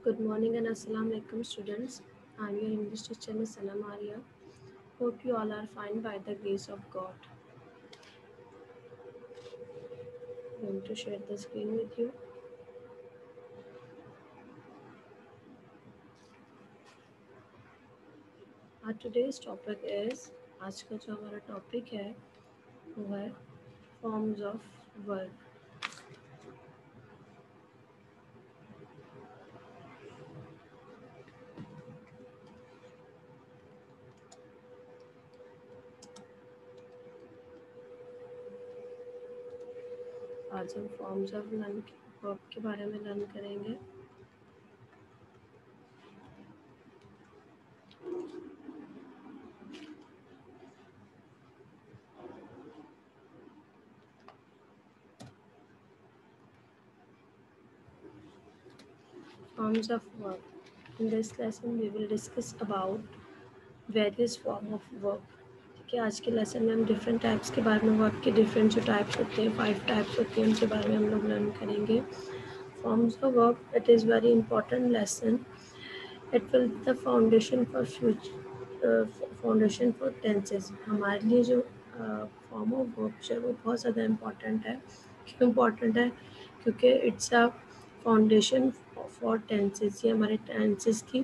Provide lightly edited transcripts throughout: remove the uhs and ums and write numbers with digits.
Good morning and Assalamu alaikum students. I'm your English teacher Miss Sanam Arya. Hope you all are fine by the grace of God. I'm going to share the screen with you. Our today's topic is आज का जो हमारा topic है वो है forms of verb. आज हम forms of verb के बारे में लर्न करेंगे. Forms of verb. In this lesson we will discuss about various form of verb. ठीक है, आज के लेसन में हम डिफरेंट टाइप्स के बारे में वर्ब के डिफरेंट जो टाइप्स होते हैं 5 टाइप्स होते हैं उनके बारे में हम लोग लर्न करेंगे. Forms of verb, it is very important lesson. It will be the foundation for future foundation for tenses. हमारे लिए जो फॉर्म ऑफ वर्ब है वो बहुत ज़्यादा इम्पॉर्टेंट है. क्यों इम्पॉर्टेंट है? क्योंकि it's a foundation for tenses. ये हमारे टेंसेस की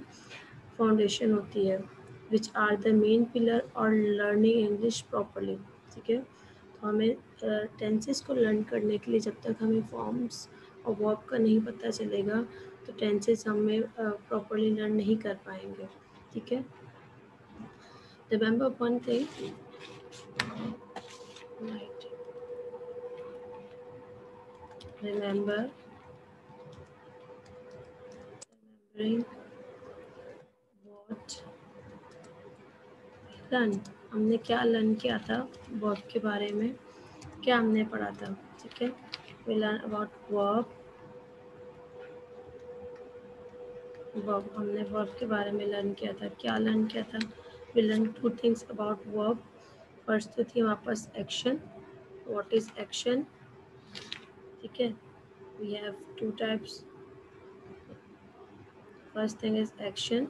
फाउंडेशन होती है which are the main pillar और लर्निंग इंग्लिश प्रॉपरली. ठीक है, तो हमें टेंसेस को लर्न करने के लिए जब तक हमें फॉर्म्स और वर्ब का नहीं पता चलेगा तो टेंसेस हमें प्रॉपरली लर्न नहीं कर पाएंगे. ठीक है, remember one thing, right, remember remembering what learn. हमने क्या लर्न किया था वर्ब के बारे में, क्या हमने पढ़ा था. ठीक है, we learn about verb. Verb हमने वर्ब के बारे में लर्न किया था. क्या लर्न किया था? We learn two things about verb. First तो थी हमारे पास एक्शन. What is action? ठीक है, we have two types. First thing is action.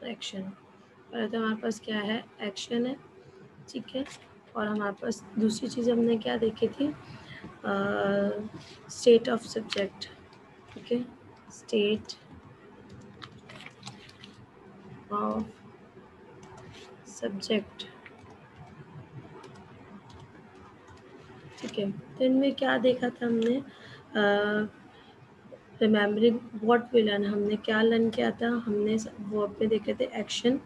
Action पहले तो हमारे पास क्या है? एक्शन है. ठीक है, और हमारे पास दूसरी चीज़ हमने क्या देखी थी? State of subject. ठीक है, स्टेट ऑफ सब्जेक्ट. ठीक है, तो इनमें क्या देखा था हमने? Remembering what we learn. हमने क्या लर्न किया था? हमने वर्ब में देखे थे action.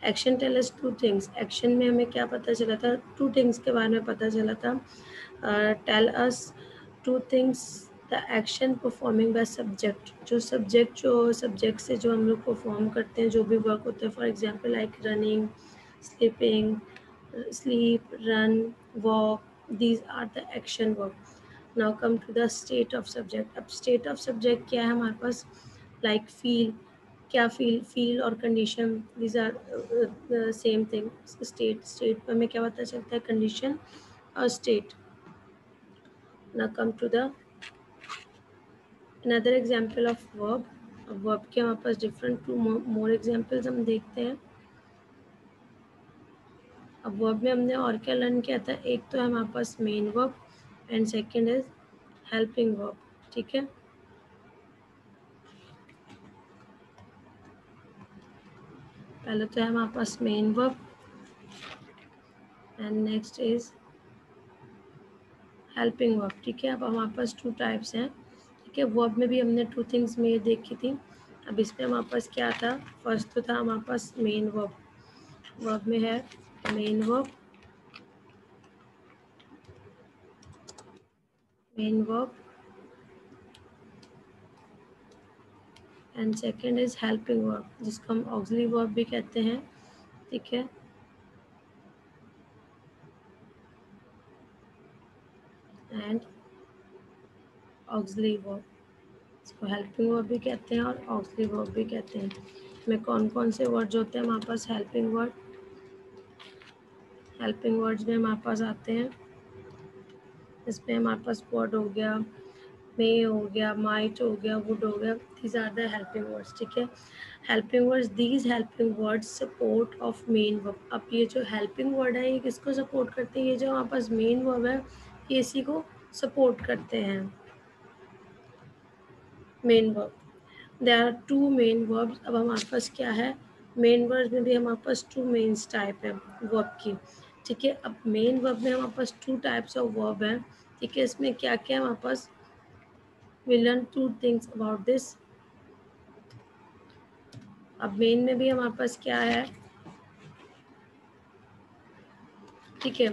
Action tell us two things. Action में हमें क्या पता चला था? टू थिंग्स के बारे में पता चला था. Tell us two things the action performing by subject. जो सब्जेक्ट से जो हम लोग परफॉर्म करते हैं जो भी वर्क होता है, for example like running, sleeping, sleep, run, walk, these are the action verb. Now come to the state of subject. अब state of subject क्या है हमारे पास? Like feel, क्या feel और condition, these are the same thing. State पर हमें क्या पता चलता है? Condition और state. Now come to the another example of verb. अब verb के हमारे पास different two more examples हम देखते हैं. अब वर्ब में हमने और क्या लर्न किया था? एक तो है हमारे पास main verb and second is helping verb. ठीक है, पहले तो है हमारे पास main verb and next is helping verb. ठीक है, अब हमारे पास टू टाइप्स हैं. ठीक है, वर्ब में भी हमने टू थिंग्स में देखी थी. अब इसमें हमारे पास क्या था? फर्स्ट तो था हमारे पास मेन वर्ब. वर्ब में है main verb, main verb and second is helping verb जिसको हम ऑक्सिलरी वर्ब भी कहते हैं. ठीक है, एंड ऑक्सिलरी वर्ब, इसको हेल्पिंग वर्ब भी कहते हैं और ऑक्सिलरी वर्ब भी कहते हैं. में कौन कौन से वर्ड्स होते हैं हमारे पास? हेल्पिंग वर्ड्स में हमारे पास आते हैं, इसमें हमारे पास वर्ड हो गया, मे हो गया, माइट हो गया, वुड हो गया, these are the helping words, ठीक है। Helping words, these helping words support of main verb. अब ये जो हेल्पिंग वर्ड है ये किसको सपोर्ट करते हैं? ये जो हमारे पास मेन वर्ब है ये इसी को सपोर्ट करते हैं, main verb. There are two main verbs. अब हमारे पास क्या है, मेन वर्ब में भी हमारे पास टू मेन्स टाइप है वर्ब की, ठीक है। अब मेन वर्ब में हमारे पास टू टाइप्स ऑफ वर्ब है, ठीक है। इसमें क्या क्या है हमारे पास, we learn two things about this। अब मेन में भी हमारे पास क्या है, ठीक है।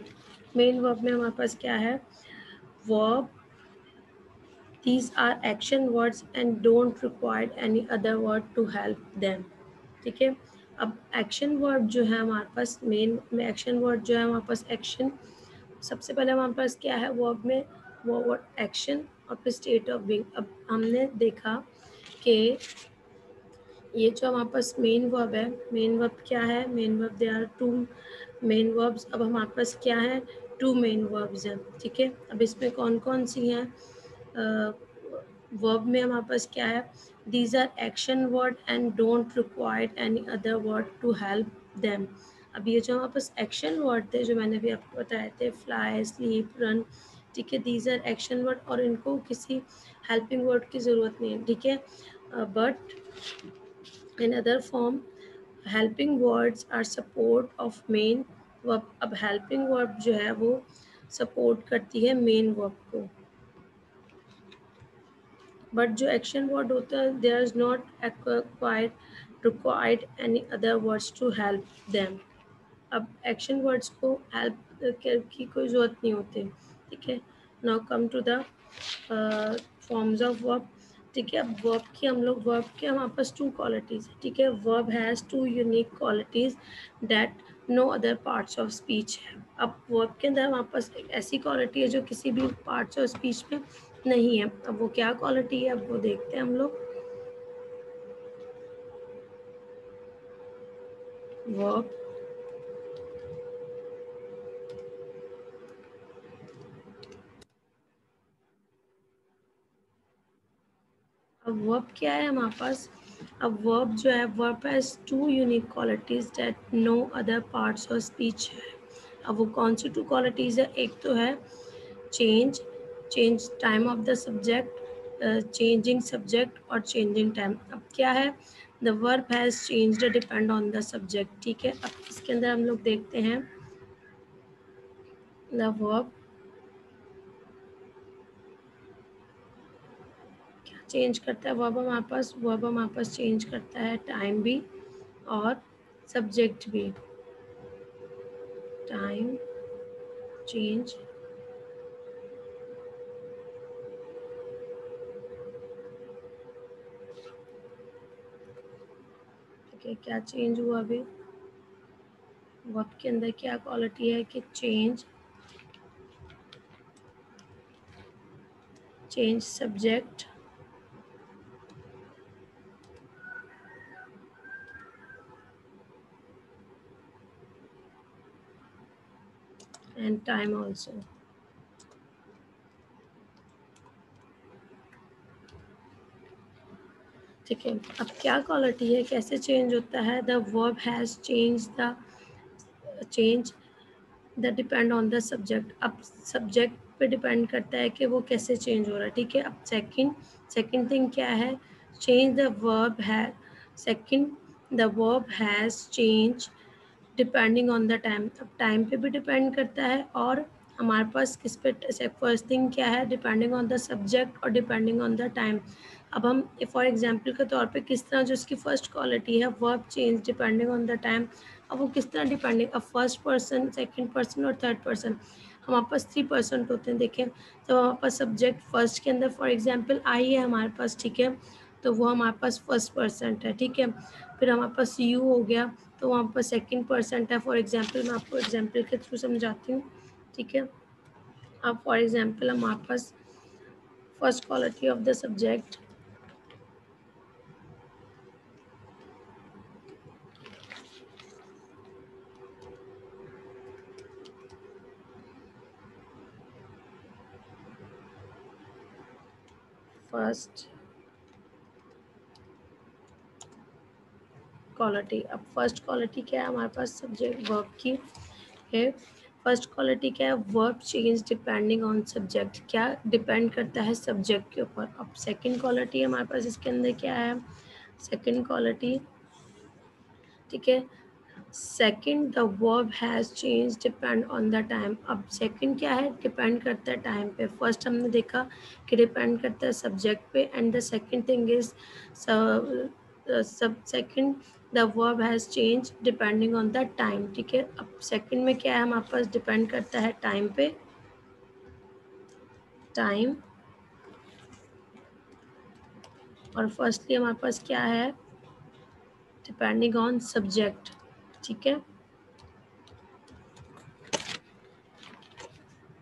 मेन वर्ब में हमारे पास क्या है, verb, these are action words and don't require any other word to help them, ठीक है। अब एक्शन वर्ड जो है हमारे पास, मेन में एक्शन वर्ड जो है हमारे पास, एक्शन सबसे पहले हमारे पास क्या है वर्ब में, वो वर्ड एक्शन और फिर स्टेट ऑफ बीइंग। अब हमने देखा कि ये जो हमारे पास मेन वर्ब है, मेन वर्ब क्या है, main verb they are two main verbs. अब हमारे पास क्या है, टू मेन वर्ब्स हैं, ठीक है। अब इसमें कौन कौन सी हैं, वर्ब में हमारे पास क्या है, these are action word and don't require any other word to help them. अब ये जो हमारे पास एक्शन वर्ड थे जो मैंने भी आपको बताए थे, फ्लाई, स्लीप, रन, ठीक है, दीज आर एक्शन वर्ड और इनको किसी हेल्पिंग वर्ड की ज़रूरत नहीं है, ठीक है। But in other form helping words are support of main verb। अब helping verb जो है वो support करती है main verb को, but जो action word होता है there is not required any other words to help them। अब एक्शन वर्ड्स को हेल्प की कोई ज़रूरत नहीं होती, ठीक है। Now come to the forms of verb, ठीक है। अब वर्ब की हम लोग, वर्ब के हमारे पास टू क्वालिटीज़ है, ठीक है। Verb has two unique qualities that no other parts of speech है। अब वर्ब के अंदर हमारे पास एक ऐसी क्वालिटी है जो किसी भी पार्ट्स ऑफ स्पीच में नहीं है। अब वो क्या क्वालिटी है, अब वो देखते हैं हम लोग। वर्ब, अब वर्ब क्या है हमारे पास, अब वर्ब जो है, verb has two unique qualities that no other parts of speech है। अब वो कौन सी टू क्वालिटीज़ है, एक तो है change, change time of the subject, changing subject और चेंजिंग टाइम। अब क्या है, the verb has changed depend on the subject, ठीक है। अब इसके अंदर हम लोग देखते हैं द वर्ब चेंज करता है, वर्ब हमारे पास, वर्ब हमारे पास चेंज करता है टाइम भी और सब्जेक्ट भी। टाइम चेंज, ठीक है। क्या चेंज हुआ अभी, वर्ब के अंदर क्या क्वालिटी है कि change, change subject and time also, ठीक है। अब क्या क्वालिटी है, कैसे चेंज होता है, the verb has change the depend on the subject. अब सब्जेक्ट पे डिपेंड करता है कि वो कैसे चेंज हो रहा है, ठीक है। अब सेकंड थिंग क्या है, चेंज द वर्ब है, second the verb has change depending on the time. अब टाइम पे भी डिपेंड करता है और हमारे पास किस पे, फर्स्ट थिंग क्या है, डिपेंडिंग ऑन द सब्जेक्ट और डिपेंडिंग ऑन द टाइम। अब हम फॉर एग्जांपल के तौर पे किस तरह, जो इसकी फर्स्ट क्वालिटी है verb change depending on the time, अब वो किस तरह डिपेंडिंग, अब फर्स्ट पर्सन, सेकंड पर्सन और थर्ड पर्सन हमारे पास 3% होते हैं, देखें। तो हमारे पास सब्जेक्ट फर्स्ट के अंदर फॉर एग्जांपल आई है हमारे पास, ठीक है, तो वो हमारे पास फर्स्ट पर्सन है, ठीक है। फिर हमारे पास यू हो गया तो वहाँ पर सेकंड पर्सन है। फॉर एग्जांपल मैं आपको एग्जांपल के थ्रू समझाती हूँ, ठीक है। अब फॉर एग्जांपल हमारे पास first quality of the subject, first quality. अब फर्स्ट क्वालिटी क्या है हमारे पास सब्जेक्ट वर्ब की है। फर्स्ट क्वालिटी क्या है, verb change depending on subject, क्या डिपेंड करता है सब्जेक्ट के ऊपर। अब सेकंड क्वालिटी हमारे पास इसके अंदर क्या है, सेकंड क्वालिटी, ठीक है, second the verb has change depend on the time. अब सेकंड क्या है, डिपेंड करता है टाइम पे। फर्स्ट हमने देखा कि डिपेंड करता है सब्जेक्ट पे, and the second thing is सब second the verb has change depending on the time, ठीक है। अब सेकंड में क्या है हमारे पास, डिपेंड करता है टाइम पे, टाइम, और फर्स्टली हमारे पास क्या है, डिपेंडिंग ऑन सब्जेक्ट, ठीक है।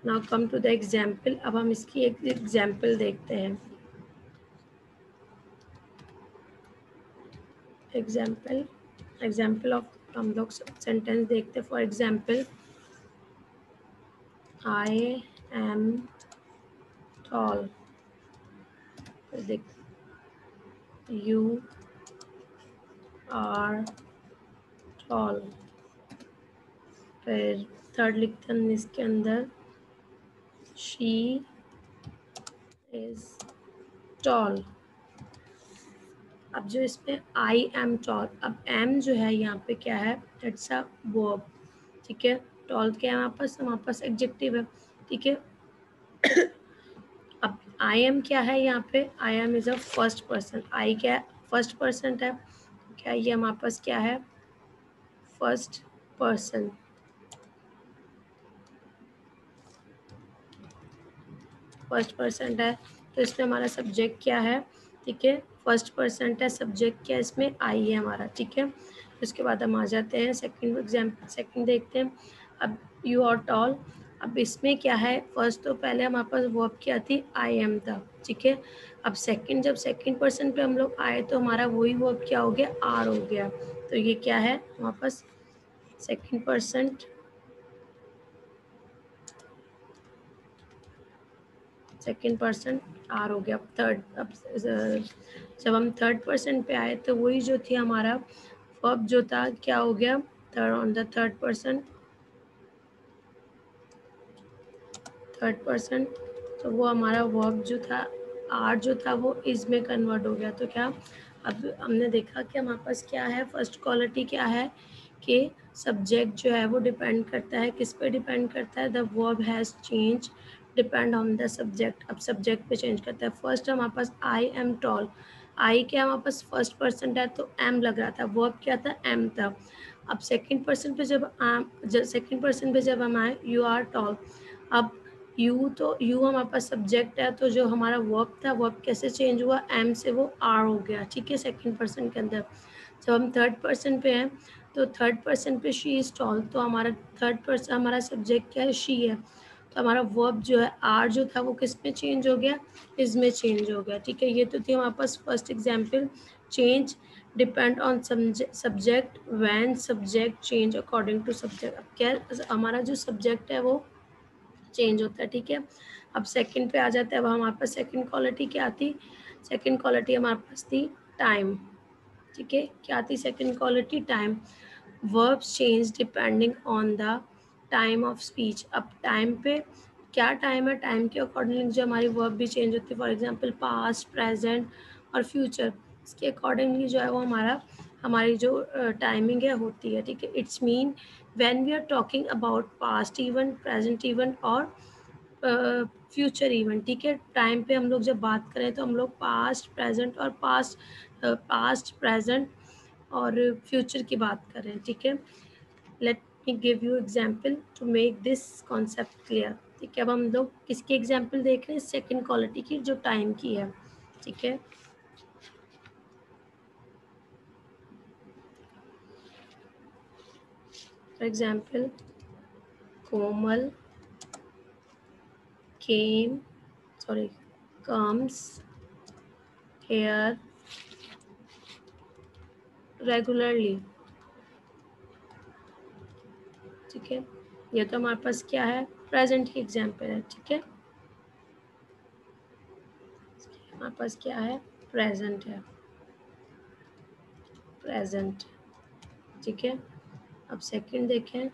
Now come to the example. अब हम इसकी एक एग्जाम्पल देखते हैं। एग्जाम्पल ऑफ, हम लोग सेंटेंस देखते हैं। For example, I am tall, देख, यू आर टॉल। फिर थर्ड लिखते हैं इसके अंदर, शी इज टॉल। अब जो इसमें आई एम टॉल, अब एम जो है यहाँ पे क्या है, इट्स अ वर्ब, ठीक है। टॉल क्या है हमारे पास एडजेक्टिव है, ठीक है। अब आई एम क्या है यहाँ पे, I am is a first person, I क्या है, फर्स्ट पर्सन है, क्या ये हमारे पास क्या है, फर्स्ट पर्सन, फर्स्ट पर्सन है। तो इसमें हमारा सब्जेक्ट क्या है, ठीक है, फर्स्ट पर्सन है, सब्जेक्ट क्या है इसमें, आई है हमारा, ठीक है। उसके बाद हम आ जाते हैं सेकंड एग्जाम्पल, सेकंड देखते हैं। अब यू आर टॉल, अब इसमें क्या है, फर्स्ट तो पहले हमारे पास वर्ब क्या थी, आई एम था, ठीक है। अब सेकंड, जब सेकंड पर्सन पे हम लोग आए तो हमारा वही वर्ब क्या हो गया, आर हो गया। तो ये क्या है हमारे पास, second person, second person are हो गया। अब थर्ड, अब जब हम थर्ड पर्सन पे आए तो वही जो थी हमारा वर्ब जो था क्या हो गया, third, on the third person, third person, तो वो हमारा वर्ब जो था, आर जो था वो इज में कन्वर्ट हो गया। तो क्या, अब हमने देखा कि हमारे पास क्या है, फर्स्ट क्वालिटी क्या है कि सब्जेक्ट जो है वो डिपेंड करता है, किस पे डिपेंड करता है, the verb has change depend on the subject. अब सब्जेक्ट पे चेंज करता है। फर्स्ट हमारे पास आई एम टॉल, आई क्या हमारे पास फर्स्ट पर्सन है तो एम लग रहा था, वर्ब क्या था, एम था। अब सेकंड पर्सन पे जब सेकंड पर्सन पे जब हम आए, यू आर टॉल, अब यू, तो यू हमारे पास सब्जेक्ट है, तो जो हमारा वर्ब था, वर्ब कैसे चेंज हुआ, एम से वो आर हो गया, ठीक है, सेकंड पर्सन के अंदर। जब हम थर्ड पर्सन पे हैं तो थर्ड पर्सन पे शी इज टॉल, तो हमारा थर्ड पर्सन, हमारा सब्जेक्ट क्या है, शी है, तो हमारा वर्ब जो है, आर जो था वो किस में चेंज हो गया, इज में चेंज हो गया, ठीक है। ये तो थी हमारे पास first example, change depend on subject when subject change according to subject. अब क्या, हमारा जो सब्जेक्ट है वो चेंज होता है, ठीक है। अब सेकंड पे आ जाता है, अब हमारे पास सेकंड क्वालिटी क्या थी, सेकंड क्वालिटी हमारे पास थी टाइम, ठीक है। क्या थी second quality, time. Verbs change depending on the time of speech. अब टाइम पे क्या टाइम है, टाइम के अकॉर्डिंग जो हमारी वर्ब भी चेंज होती है। फॉर एग्जांपल पास्ट, प्रेजेंट और फ्यूचर, इसके अकॉर्डिंगली जो है वो हमारी जो टाइमिंग है होती है, ठीक है। It's mean when we are talking about past event, present event और फ्यूचर इवेंट, ठीक है। टाइम पे हम लोग जब बात करें तो हम लोग पास्ट, प्रेजेंट और पास्ट, प्रेजेंट और फ्यूचर की बात करें, ठीक है। Let me give you example to make this concept clear, ठीक है। अब हम लोग किसकी एग्जाम्पल देख रहे हैं, सेकेंड क्वालिटी की जो टाइम की है, ठीक है। For example, Komal came, sorry, comes here regularly, ठीक है। ये तो हमारे पास क्या है, प्रेजेंट की एग्जाम्पल है, ठीक है। हमारे पास क्या है, प्रेजेंट है, प्रेजेंट। ठीक है, अब सेकंड देखें।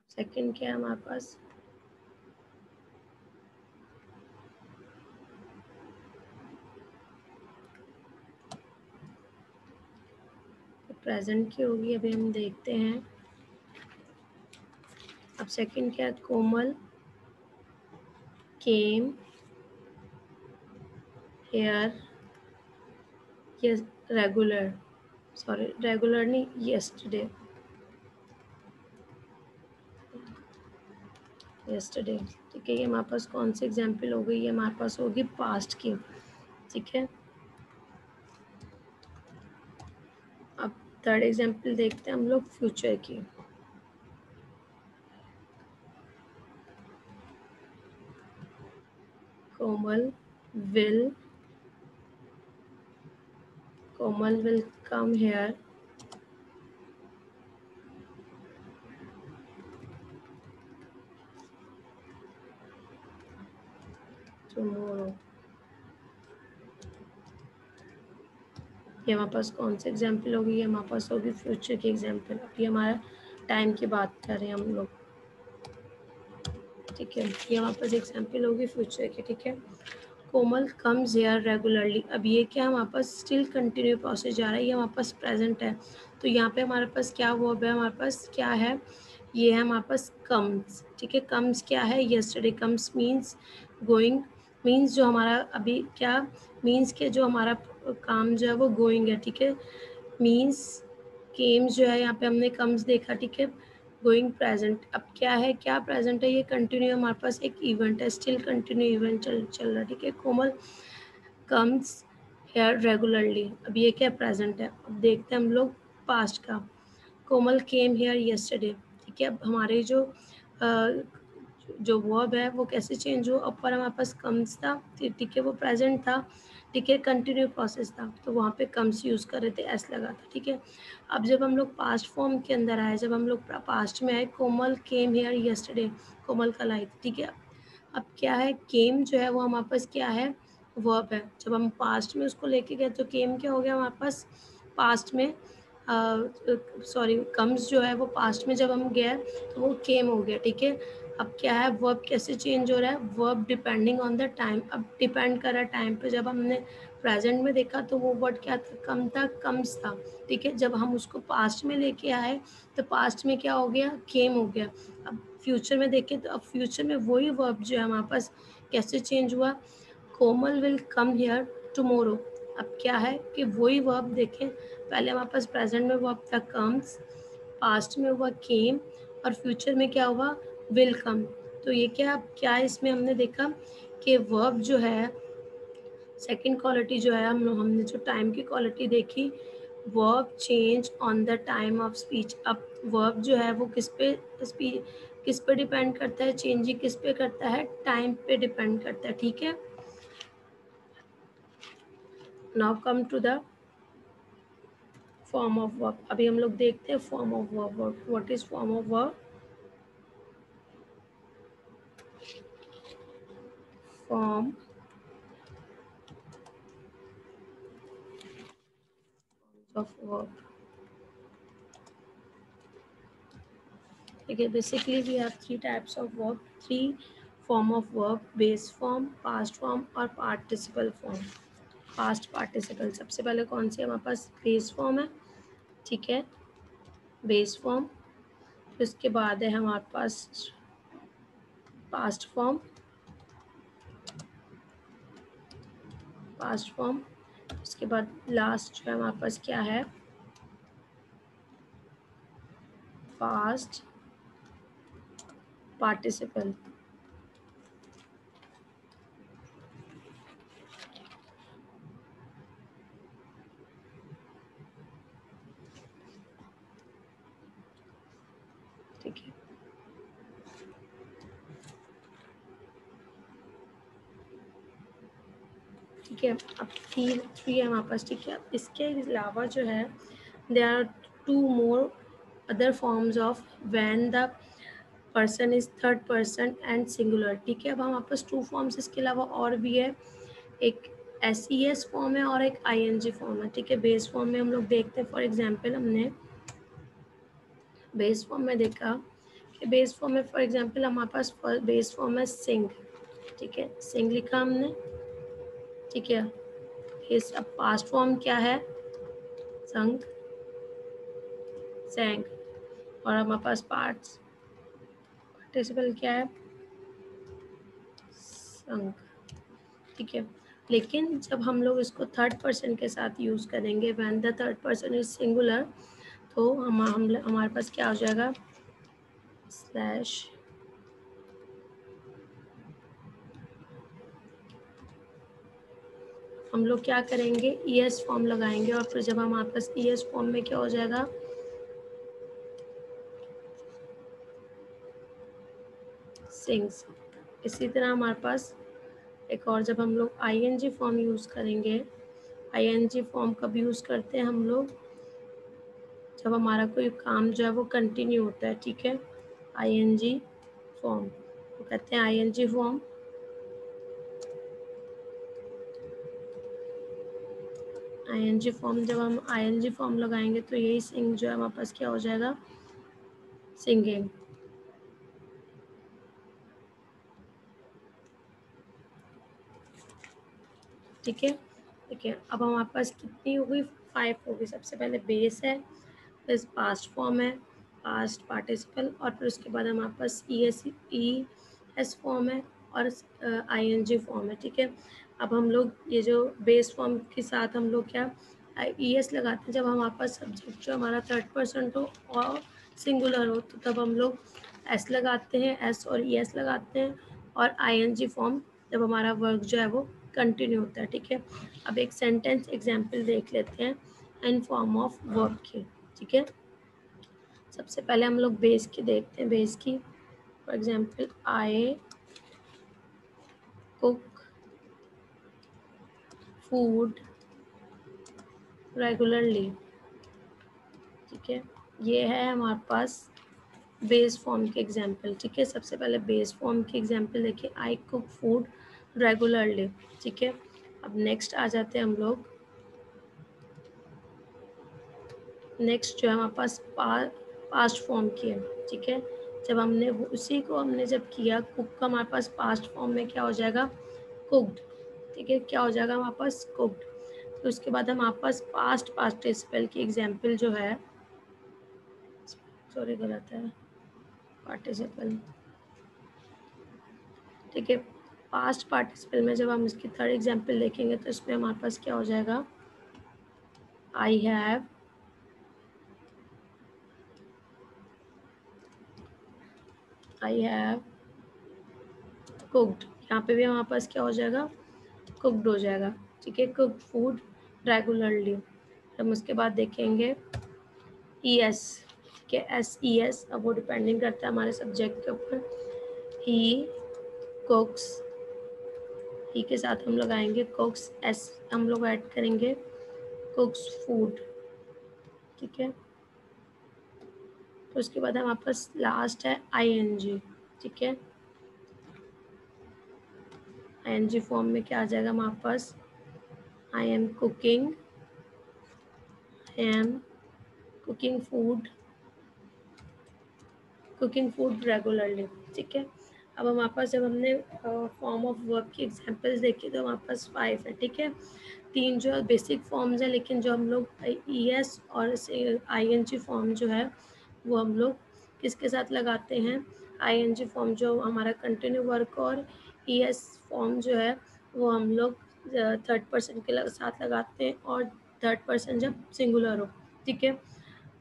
सेकंड क्या है हमारे पास, प्रेजेंट की होगी, अभी हम देखते हैं। अब सेकंड क्या है, कोमल केम हेयर, ये रेगुलर, सॉरी रेगुलर नहीं, यस्टरडे, यस्टरडे। ठीक है, ये हमारे पास कौन सी एग्जाम्पल हो गई, ये हमारे पास होगी पास्ट की। ठीक है, अब थर्ड एग्जाम्पल देखते हैं हम लोग फ्यूचर की। Komal will, Komal will come here tomorrow. ये हमारे पास कौन सी एग्जाम्पल होगी, ये हमारे पास होगी फ्यूचर की एग्जाम्पल। अभी हमारा टाइम की बात कर रहे हैं हम लोग। ठीक है, ये हमारे पास एग्जाम्पल होगी फ्यूचर की। ठीक है, कोमल कम्स हेयर रेगुलरली। अब ये क्या हमारे पास स्टिल कंटिन्यू प्रोसेस जा रहा है, ये हमारे पास प्रेजेंट है, तो यहाँ पे हमारे पास क्या वर्ब है, हमारे पास क्या है, ये है हमारे पास कम्स। ठीक है, कम्स क्या है, yesterday. Comes means going, means जो हमारा अभी क्या मीन्स के जो हमारा काम जो है वो गोइंग है। ठीक है, मीन्स केम्स जो है यहाँ पे हमने कम्स देखा। ठीक है, गोइंग प्रेजेंट। अब क्या है, क्या प्रेजेंट है, ये कंटिन्यू हमारे पास एक इवेंट है, स्टिल कंटिन्यू इवेंट चल रहा है। ठीक है, कोमल कम्स हेयर रेगुलरली। अब ये क्या प्रेजेंट है। अब देखते हैं हम लोग पास्ट का। कोमल केम हेयर यस्टरडे। ठीक है, अब हमारे जो वर्ब है वो कैसे चेंज हुआ, ऊपर हमारे पास कम्स था, ठीक है, वो प्रेजेंट था। ठीक है, कंटिन्यू प्रोसेस था, तो वहाँ पे कम्स यूज़ कर रहे थे, एस लगा था। ठीक है, अब जब हम लोग पास्ट फॉर्म के अंदर आए, जब हम लोग पास्ट में आए, कोमल केम हेयर यस्टरडे, कोमल कल आई थी। ठीक है, अब क्या है, केम जो है वो हमारे पास क्या है, वर्ब है। जब हम पास्ट में उसको लेके गए तो केम क्या हो गया हमारे पास, पास्ट में सॉरी कम्स जो है वो पास्ट में जब हम गए तो वो केम हो गया। ठीक है, अब क्या है, वर्ब कैसे चेंज हो रहा है, verb depending on the time. अब डिपेंड कर रहा है टाइम पे। जब हमने प्रेजेंट में देखा तो वो वर्ड क्या था, कम था, कम्स था। ठीक है, जब हम उसको पास्ट में लेके आए तो पास्ट में क्या हो गया, केम हो गया। अब फ्यूचर में देखें तो अब फ्यूचर में वही वर्ब जो है हमारे पास कैसे चेंज हुआ, कोमल विल कम हियर टुमारो। अब क्या है कि वही वर्ब देखें, पहले हमारे पास प्रेजेंट में वर्ब था कम्स, पास्ट में हुआ केम, और फ्यूचर में क्या हुआ, विल कम। तो ये क्या इसमें हमने देखा कि वर्ब जो है, सेकंड क्वालिटी जो है, हमने जो टाइम की क्वालिटी देखी, verb change on the time of speech. अब वर्ब जो है वो किस पे डिपेंड करता है, चेंजिंग किस पे करता है, टाइम पे डिपेंड करता है। ठीक है, now come to the form of verb. अभी हम लोग देखते हैं form of verb. What is form of verb, form of verb. ठीक है, basically we have three types of verb, three form of verb, base form, past form और participle form. Past participle, सबसे पहले कौन सी हमारे पास बेस फॉर्म है। ठीक है, बेस फॉर्म, फिर उसके बाद है हमारे पास पास्ट फॉर्म, पास्ट फॉर्म, उसके बाद लास्ट जो है हमारे पास क्या है, पास्ट पार्टिसिपल। ठीक है, ठीक है, अब थ्री है हमारे पास। ठीक है, इसके अलावा जो है there are two more other forms of when the person is third person and singular. ठीक है, अब हमारे पास टू फॉर्म्स इसके अलावा और भी है, एक SES फॉर्म है और एक ING फॉर्म है। ठीक है, बेस फॉर्म में हम लोग देखते हैं, फॉर एग्जांपल हमने बेस फॉर्म में देखा कि बेस फॉर्म में फॉर एग्जांपल हमारे पास बेस फॉर्म है सिंग। ठीक है, सिंग लिखा हमने। ठीक है, इस अब पास्ट फॉर्म क्या है, संग, सेंग, और हमारे पास पार्टिसिपल क्या है, संग। ठीक है, लेकिन जब हम लोग इसको थर्ड पर्सन के साथ यूज़ करेंगे, when the third person is singular, तो हमारे पास क्या हो जाएगा, स्लैश हम लोग क्या करेंगे, ES फॉर्म लगाएंगे, और फिर जब हमारे पास ES फॉर्म में क्या हो जाएगा, सिंग्स। इसी तरह हमारे पास एक और, जब हम लोग ING फॉर्म यूज़ करेंगे, ING फॉर्म कब यूज़ करते हैं हम लोग, जब हमारा कोई काम जो है वो कंटिन्यू होता है। ठीक है, ING फॉर्म वो कहते हैं ING फॉर्म। ING फॉर्म, जब हम ING फॉर्म लगाएंगे तो यही सिंग जो है हमारे पास क्या हो जाएगा, सिंगिंग। ठीक है, देखिए अब हमारे पास कितनी हो गई, 5 हो गई। सबसे पहले बेस है, फिर पास्ट फॉर्म है, पास्ट पार्टिसिपल, और फिर उसके बाद हमारे पास ES फॉर्म है, और ING फॉर्म है। ठीक है, अब हम लोग ये जो बेस फॉर्म के साथ हम लोग क्या ES लगाते हैं, जब हमारे पास सब्जेक्ट जो हमारा थर्ड पर्सन हो और सिंगुलर हो, तो तब हम लोग S लगाते हैं, S और ES लगाते हैं, और ING फॉर्म जब हमारा वर्क जो है वो कंटिन्यू होता है। ठीक है, अब एक सेंटेंस एग्जाम्पल देख लेते हैं इन फॉर्म ऑफ वर्ब की। ठीक है, सबसे पहले हम लोग बेस की देखते हैं, बेस की for example I cook food regularly. ठीक है, ये है हमारे पास बेस फॉर्म के एग्जाम्पल। ठीक है, सबसे पहले बेस फॉर्म की एग्जाम्पल देखिए, आई कुक फूड रेगुलरली। ठीक है, अब नेक्स्ट आ जाते हैं हम लोग, नेक्स्ट जो है हमारे पास पास्ट फॉर्म की है। ठीक है, जब हमने उसी को हमने जब किया, कुक का हमारे पास पास्ट फॉर्म में क्या हो जाएगा, कुक्ड। ठीक है, क्या हो जाएगा हमारे पास, कुक्ड। तो उसके बाद हमारे पास पास्ट पार्टिसिपल की एग्जाम्पल जो है, सॉरी गलत है, पार्टिसिपल। ठीक है, पास्ट पार्टिसिपल में जब हम इसकी थर्ड एग्जाम्पल देखेंगे तो इसमें हमारे पास क्या हो जाएगा, आई हैव कुक्ड। यहाँ पे भी हमारे पास क्या हो जाएगा, कुक्ड हो जाएगा। ठीक है, कुक्ड फूड रेगुलरली। हम उसके बाद देखेंगे ES। ठीक है, SES, अब वो डिपेंडिंग करता है हमारे सब्जेक्ट के ऊपर। ही कुक्स, ही के साथ हम लोग आएंगे कुक्स, S हम लोग ऐड करेंगे कुक्स फूड। ठीक है, तो उसके बाद हमारे पास लास्ट है ING। ठीक है, ING फॉर्म में क्या आ जाएगा हमारे पास, I am cooking food regularly. ठीक है, अब हमारे पास जब हमने फॉर्म ऑफ वर्ब की एग्जांपल्स देखी तो हमारे पास 5 है। ठीक है, 3 जो बेसिक फॉर्म्स हैं, लेकिन जो हम लोग ES और ING फॉर्म जो है वो हम लोग किसके साथ लगाते हैं, ING फॉर्म जो हमारा कंटिन्यू वर्क, और ES फॉर्म जो है वो हम लोग थर्ड पर्सन के साथ लगाते हैं, और थर्ड पर्सन जब सिंगुलर हो। ठीक है,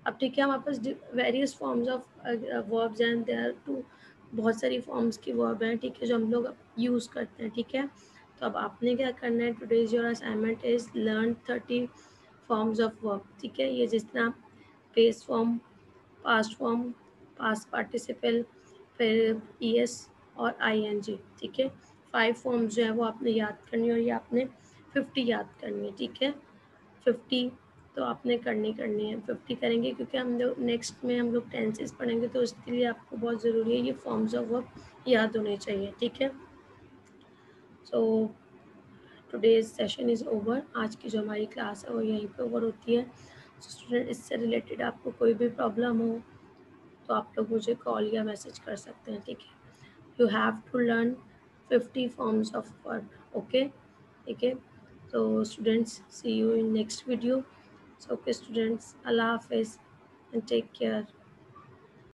अब ठीक है, हमारे पास various forms of verbs and there are two, बहुत सारी फॉर्म्स की वर्ब हैं। ठीक है, जो हम लोग यूज़ करते हैं। ठीक है, तो अब आपने क्या करना है, today's your assignment is learn 30 forms of verb. ठीक है, ये जिस तरह base form, past form, past participle, फिर ES और ING। ठीक है, 5 फॉर्म्स जो है वो आपने याद करनी है, और ये आपने 50 याद करनी है। ठीक है, 50 तो आपने करनी है। 50 करेंगे क्योंकि हम लोग नेक्स्ट में हम लोग टेंसेस पढ़ेंगे, तो उसके लिए आपको बहुत ज़रूरी है ये फॉर्म्स ऑफ वर्ब याद होने चाहिए, ठीक है। So today's session is over. आज की जो हमारी क्लास है वो यहीं पे ओवर होती है। स्टूडेंट इससे रिलेटेड आपको कोई भी प्रॉब्लम हो तो आप लोग मुझे कॉल या मैसेज कर सकते हैं, ठीक है। You have to learn 50 forms of verb, okay, ठीक है। So students, see you in next video. So okay students, Allah Hafiz and take care.